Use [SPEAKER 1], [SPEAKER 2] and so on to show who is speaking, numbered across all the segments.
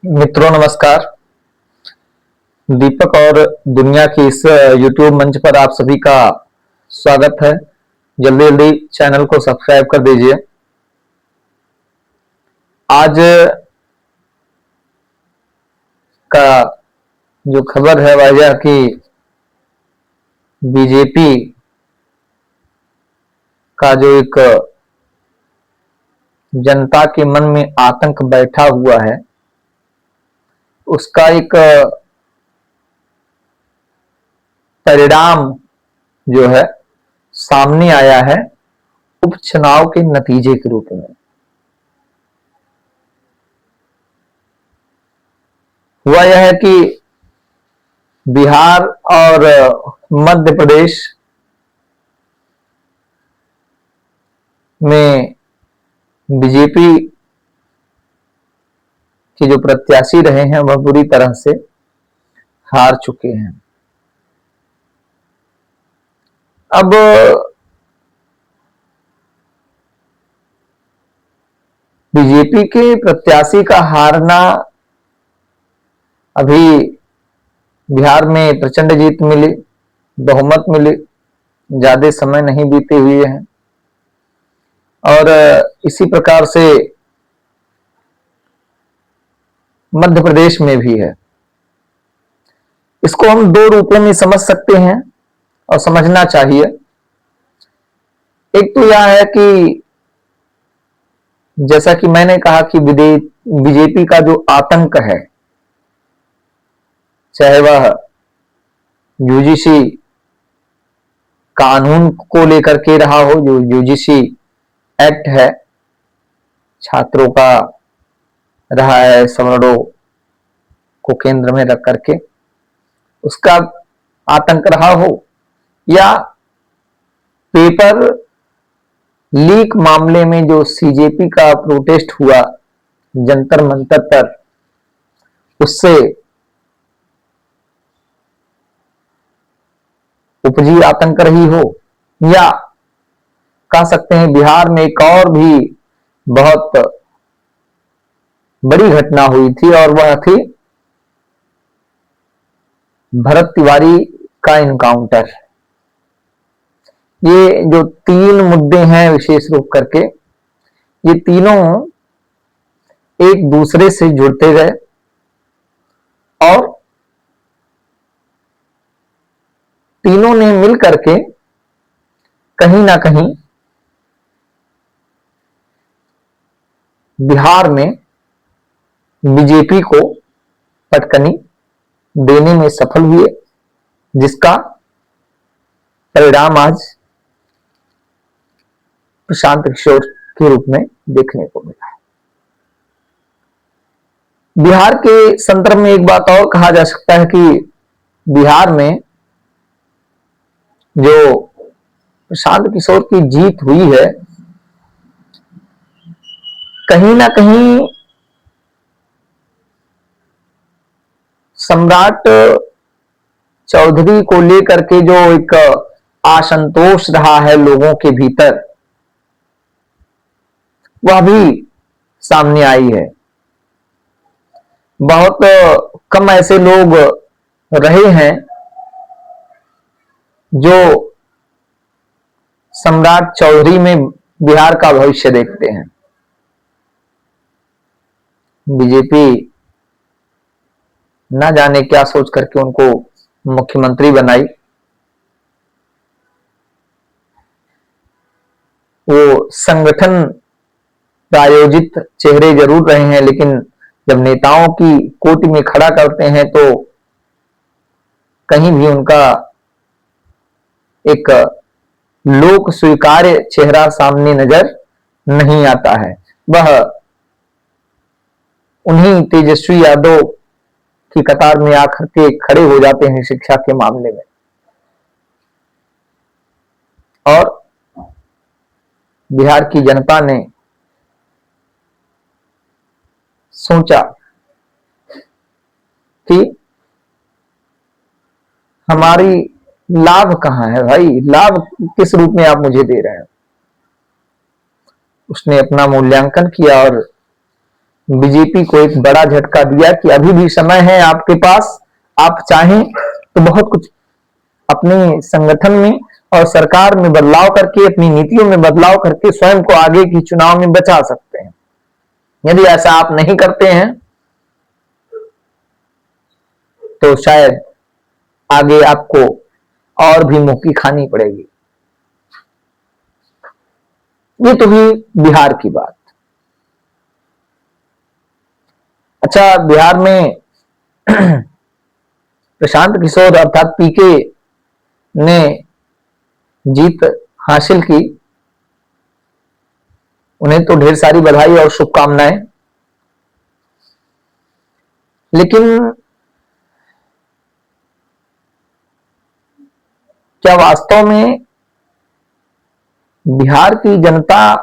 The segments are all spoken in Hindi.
[SPEAKER 1] मित्रों नमस्कार। दीपक और दुनिया की इस YouTube मंच पर आप सभी का स्वागत है। जल्दी जल्दी चैनल को सब्सक्राइब कर दीजिए। आज का जो खबर है वह यह कि बीजेपी का जो एक जनता के मन में आतंक बैठा हुआ है उसका एक परिणाम जो है सामने आया है उपचुनाव के नतीजे के रूप में। हुआ यह है कि बिहार और मध्य प्रदेश में बीजेपी के जो प्रत्याशी रहे हैं वह बुरी तरह से हार चुके हैं। अब बीजेपी के प्रत्याशी का हारना, अभी बिहार में प्रचंड जीत मिली, बहुमत मिली, ज्यादा समय नहीं बीते हुए हैं और इसी प्रकार से मध्य प्रदेश में भी है। इसको हम दो रूपों में समझ सकते हैं और समझना चाहिए। एक तो यह है कि जैसा कि मैंने कहा कि बीजेपी का जो आतंक है, चाहे वह यूजीसी कानून को लेकर के रहा हो, जो यूजीसी एक्ट है, छात्रों का रहा है, सवर्णों को केंद्र में रख करके उसका आतंक रहा हो, या पेपर लीक मामले में जो सीजेपी का प्रोटेस्ट हुआ जंतर मंतर पर, उससे उपजी आतंक रही हो, या कह सकते हैं बिहार में एक और भी बहुत बड़ी घटना हुई थी और वह थी भरत तिवारी का इनकाउंटर। ये जो तीन मुद्दे हैं विशेष रूप करके, ये तीनों एक दूसरे से जुड़ते गए और तीनों ने मिल करके कहीं ना कहीं बिहार में बीजेपी को पटकनी देने में सफल हुए, जिसका परिणाम आज प्रशांत किशोर के रूप में देखने को मिला है। बिहार के संदर्भ में एक बात और कहा जा सकता है कि बिहार में जो प्रशांत किशोर की जीत हुई है, कहीं ना कहीं सम्राट चौधरी को लेकर के जो एक असंतोष रहा है लोगों के भीतर, वह भी सामने आई है। बहुत कम ऐसे लोग रहे हैं जो सम्राट चौधरी में बिहार का भविष्य देखते हैं। बीजेपी ना जाने क्या सोच करके उनको मुख्यमंत्री बनाई। वो संगठन प्रायोजित चेहरे जरूर रहे हैं, लेकिन जब नेताओं की कोटि में खड़ा करते हैं तो कहीं भी उनका एक लोक स्वीकार्य चेहरा सामने नजर नहीं आता है। वह उन्हीं तेजस्वी यादव की कतार में आकर के खड़े हो जाते हैं शिक्षा के मामले में। और बिहार की जनता ने सोचा कि हमारी लाभ कहां है भाई, लाभ किस रूप में आप मुझे दे रहे हैं। उसने अपना मूल्यांकन किया और बीजेपी को एक बड़ा झटका दिया कि अभी भी समय है आपके पास, आप चाहें तो बहुत कुछ अपने संगठन में और सरकार में बदलाव करके, अपनी नीतियों में बदलाव करके स्वयं को आगे की चुनाव में बचा सकते हैं। यदि ऐसा आप नहीं करते हैं तो शायद आगे आपको और भी मुंह की खानी पड़ेगी। ये तो भी बिहार की बात। अच्छा, बिहार में प्रशांत किशोर अर्थात पीके ने जीत हासिल की, उन्हें तो ढेर सारी बधाई और शुभकामनाएं। लेकिन क्या वास्तव में बिहार की जनता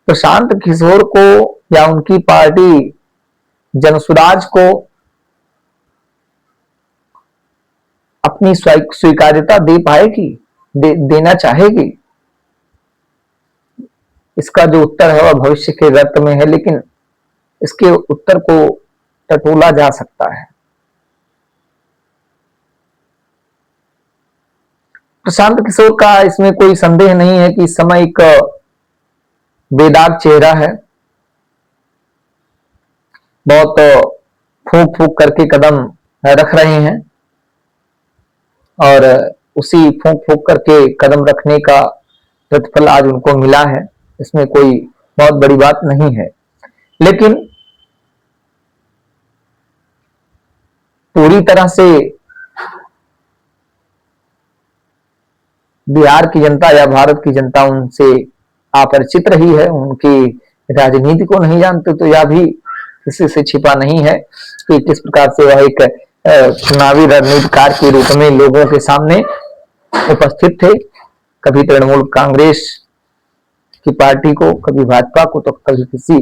[SPEAKER 1] प्रशांत किशोर को या उनकी पार्टी जनसुराज को अपनी स्वीकार्यता दे पाएगी, देना चाहेगी? इसका जो उत्तर है वह भविष्य के रत में है, लेकिन इसके उत्तर को टटोला जा सकता है। प्रशांत किशोर का इसमें कोई संदेह नहीं है कि इस समय एक बेदाग चेहरा है, बहुत फूंक फूंक करके कदम रख रहे हैं और उसी फूंक फूंक करके कदम रखने का प्रतिफल आज उनको मिला है। इसमें कोई बहुत बड़ी बात नहीं है, लेकिन पूरी तरह से बिहार की जनता या भारत की जनता उनसे अपरिचित रही है, उनकी राजनीति को नहीं जानते। तो यह भी किसी से छिपा नहीं है कि किस प्रकार से वह एक चुनावी रणनीतिकार के रूप में लोगों के सामने उपस्थित थे। कभी तृणमूल कांग्रेस की पार्टी को, कभी भाजपा को, तो कभी किसी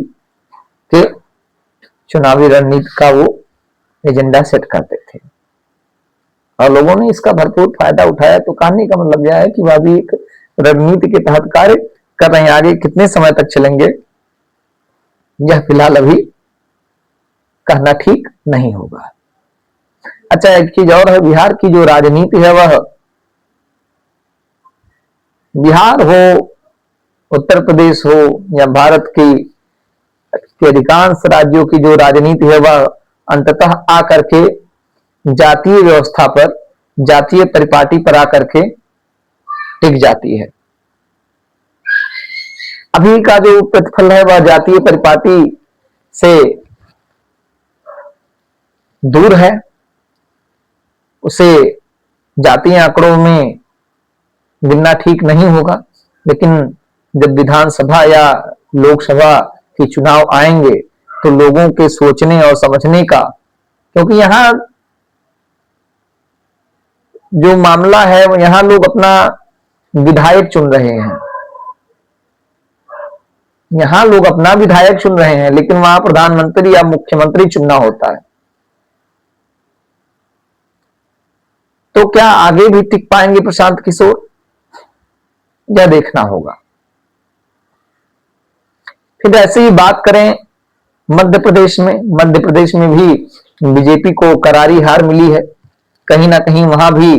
[SPEAKER 1] के चुनावी रणनीति का वो एजेंडा सेट करते थे और लोगों ने इसका भरपूर फायदा उठाया। तो कहने का मतलब यह है कि वह भी एक रणनीति के तहत कार्य कर रहे हैं। आगे कितने समय तक चलेंगे यह फिलहाल अभी कहना ठीक नहीं होगा। अच्छा, एक चीज और है, बिहार की जो राजनीति है वह, बिहार हो, उत्तर प्रदेश हो या भारत की अधिकांश राज्यों की जो राजनीति है वह अंततः आकर के जातीय व्यवस्था पर, जातीय परिपाटी पर आकर के टिक जाती है। अभी का जो प्रतिफल है वह जातीय परिपाटी से दूर है, उसे जातीय आंकड़ों में गिनना ठीक नहीं होगा। लेकिन जब विधानसभा या लोकसभा के चुनाव आएंगे तो लोगों के सोचने और समझने का, क्योंकि यहां जो मामला है यहां लोग अपना विधायक चुन रहे हैं, यहां लोग अपना विधायक चुन रहे हैं, लेकिन वहां प्रधानमंत्री या मुख्यमंत्री चुनना होता है। तो क्या आगे भी टिक पाएंगे प्रशांत किशोर, यह देखना होगा। फिर ऐसे ही बात करें मध्य प्रदेश में, मध्य प्रदेश में भी बीजेपी को करारी हार मिली है। कहीं ना कहीं वहां भी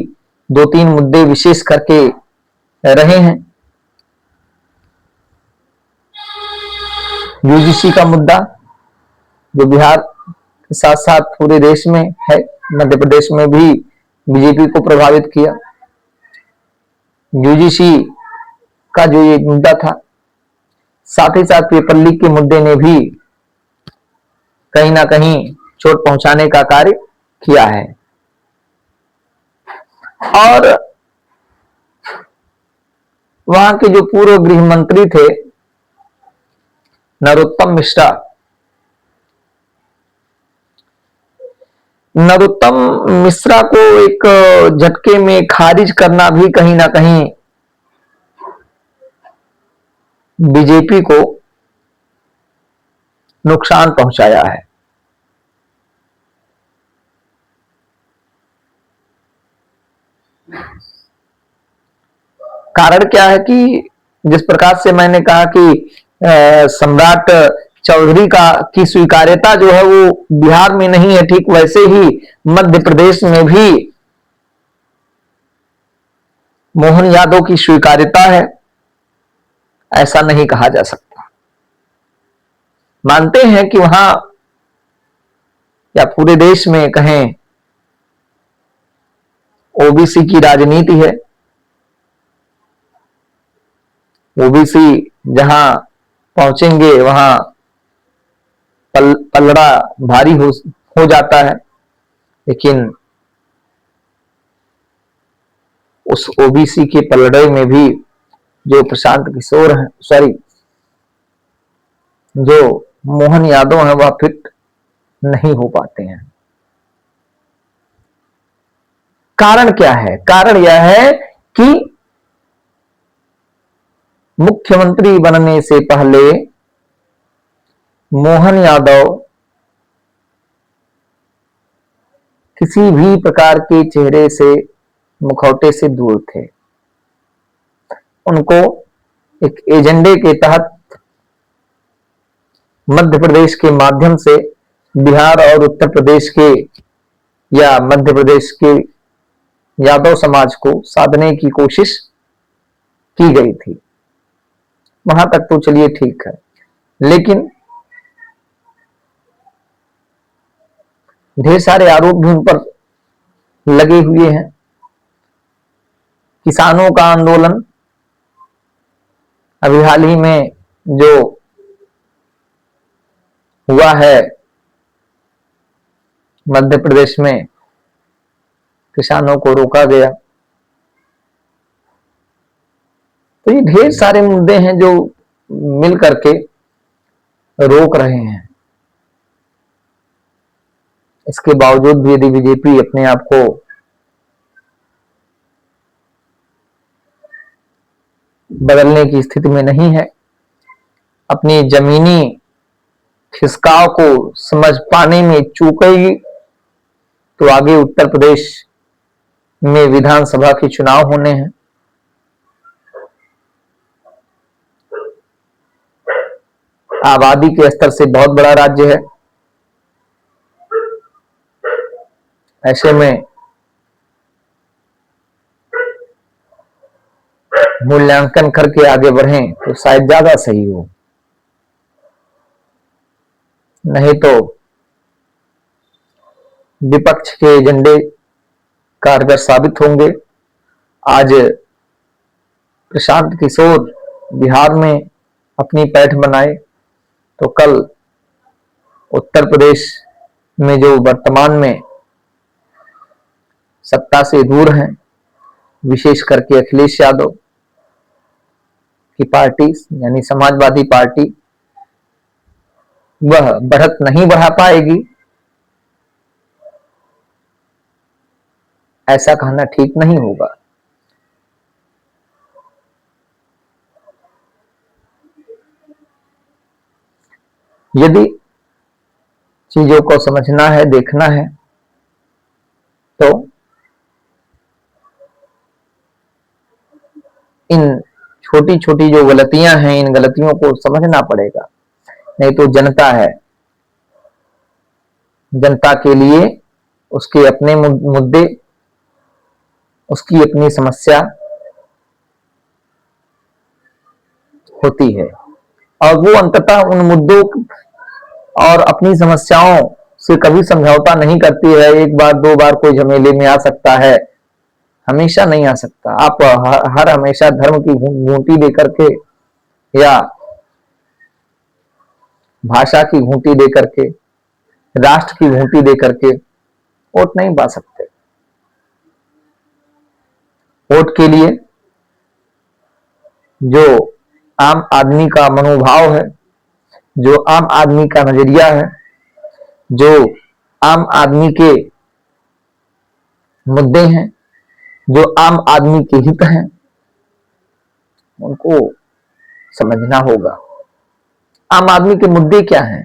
[SPEAKER 1] दो तीन मुद्दे विशेष करके रहे हैं। यूजीसी का मुद्दा जो बिहार के साथ साथ पूरे देश में है, मध्य प्रदेश में भी बीजेपी को प्रभावित किया। यूजीसी का जो ये मुद्दा था, साथ ही साथ पेपर लीक के मुद्दे ने भी कहीं ना कहीं चोट पहुंचाने का कार्य किया है। और वहां के जो पूर्व गृह मंत्री थे नरोत्तम मिश्रा, नरोत्तम मिश्रा को एक झटके में खारिज करना भी कहीं ना कहीं बीजेपी को नुकसान पहुंचाया है। कारण क्या है कि जिस प्रकार से मैंने कहा कि सम्राट चौधरी की स्वीकार्यता जो है वो बिहार में नहीं है, ठीक वैसे ही मध्य प्रदेश में भी मोहन यादव की स्वीकार्यता है, ऐसा नहीं कहा जा सकता। मानते हैं कि वहां या पूरे देश में कहें ओबीसी की राजनीति है, ओबीसी जहां पहुंचेंगे वहां पलड़ा भारी हो जाता है। लेकिन उस ओबीसी के पलड़े में भी जो प्रशांत किशोर हैं, सॉरी जो मोहन यादव हैं, वह फिट नहीं हो पाते हैं। कारण क्या है? कारण यह है कि मुख्यमंत्री बनने से पहले मोहन यादव किसी भी प्रकार के चेहरे से, मुखौटे से दूर थे। उनको एक एजेंडे के तहत मध्य प्रदेश के माध्यम से बिहार और उत्तर प्रदेश के या मध्य प्रदेश के यादव समाज को साधने की कोशिश की गई थी। वहां तक तो चलिए ठीक है, लेकिन ढेर सारे आरोप भी उन पर लगे हुए हैं। किसानों का आंदोलन अभी हाल ही में जो हुआ है मध्य प्रदेश में, किसानों को रोका गया। तो ये ढेर सारे मुद्दे हैं जो मिल करके रोक रहे हैं। इसके बावजूद भी यदि बीजेपी अपने आप को बदलने की स्थिति में नहीं है, अपनी जमीनी खिसकाव को समझ पाने में चूकेगी, तो आगे उत्तर प्रदेश में विधानसभा के चुनाव होने हैं। आबादी के स्तर से बहुत बड़ा राज्य है। ऐसे में मूल्यांकन करके आगे बढ़ें तो शायद ज्यादा सही हो, नहीं तो विपक्ष के एजेंडे कारगर साबित होंगे। आज प्रशांत किशोर बिहार में अपनी पैठ बनाए तो कल उत्तर प्रदेश में जो वर्तमान में सत्ता से दूर हैं, विशेष करके अखिलेश यादव की पार्टी यानी समाजवादी पार्टी, वह बढ़त नहीं बढ़ा पाएगी, ऐसा कहना ठीक नहीं होगा। यदि चीजों को समझना है, देखना है, तो इन छोटी छोटी जो गलतियां हैं, इन गलतियों को समझना पड़ेगा। नहीं तो जनता है, जनता के लिए उसके अपने मुद्दे, उसकी अपनी समस्या होती है, और वो अंततः उन मुद्दों और अपनी समस्याओं से कभी समझौता नहीं करती है। एक बार दो बार कोई झमेले में आ सकता है, हमेशा नहीं आ सकता। आप हर हमेशा धर्म की घूंटी देकर के या भाषा की घूंटी देकर के, राष्ट्र की घूंटी देकर के वोट नहीं पा सकते। वोट के लिए जो आम आदमी का मनोभाव है, जो आम आदमी का नजरिया है, जो आम आदमी के मुद्दे हैं, जो आम आदमी के हित हैं, उनको समझना होगा। आम आदमी के मुद्दे क्या हैं?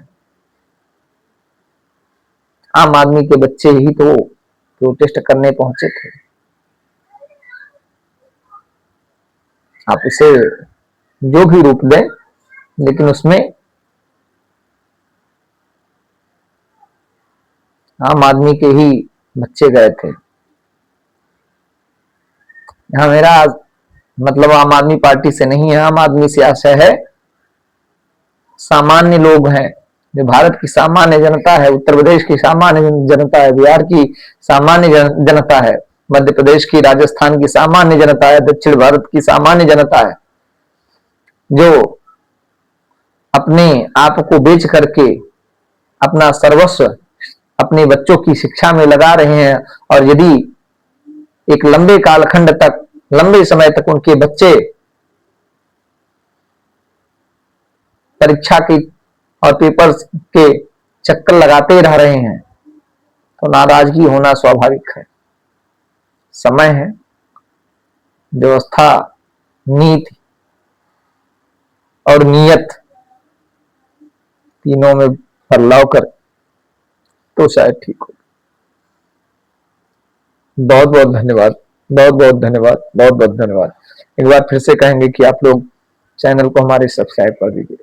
[SPEAKER 1] आम आदमी के बच्चे ही तो प्रोटेस्ट करने पहुंचे थे। आप इसे जो भी रूप दे, लेकिन उसमें आम आदमी के ही बच्चे गए थे। यहाँ मेरा मतलब आम आदमी पार्टी से नहीं है, आम आदमी से आशय है, सामान्य लोग हैं, जो भारत की सामान्य जनता है, उत्तर प्रदेश की सामान्य जनता है, बिहार की सामान्य जनता है, मध्य प्रदेश की, राजस्थान की सामान्य जनता है, दक्षिण भारत की सामान्य जनता है, जो अपने आप को बेच करके अपना सर्वस्व अपने बच्चों की शिक्षा में लगा रहे हैं। और यदि एक लंबे कालखंड तक, लंबे समय तक उनके बच्चे परीक्षा की और पेपर्स के चक्कर लगाते रह रहे हैं, तो नाराजगी होना स्वाभाविक है। समय है, व्यवस्था, नीति और नियत तीनों में बदलाव कर तो शायद ठीक हो। बहुत बहुत धन्यवाद, बहुत बहुत धन्यवाद, बहुत बहुत धन्यवाद। एक बार फिर से कहेंगे कि आप लोग चैनल को हमारे सब्सक्राइब कर दीजिए।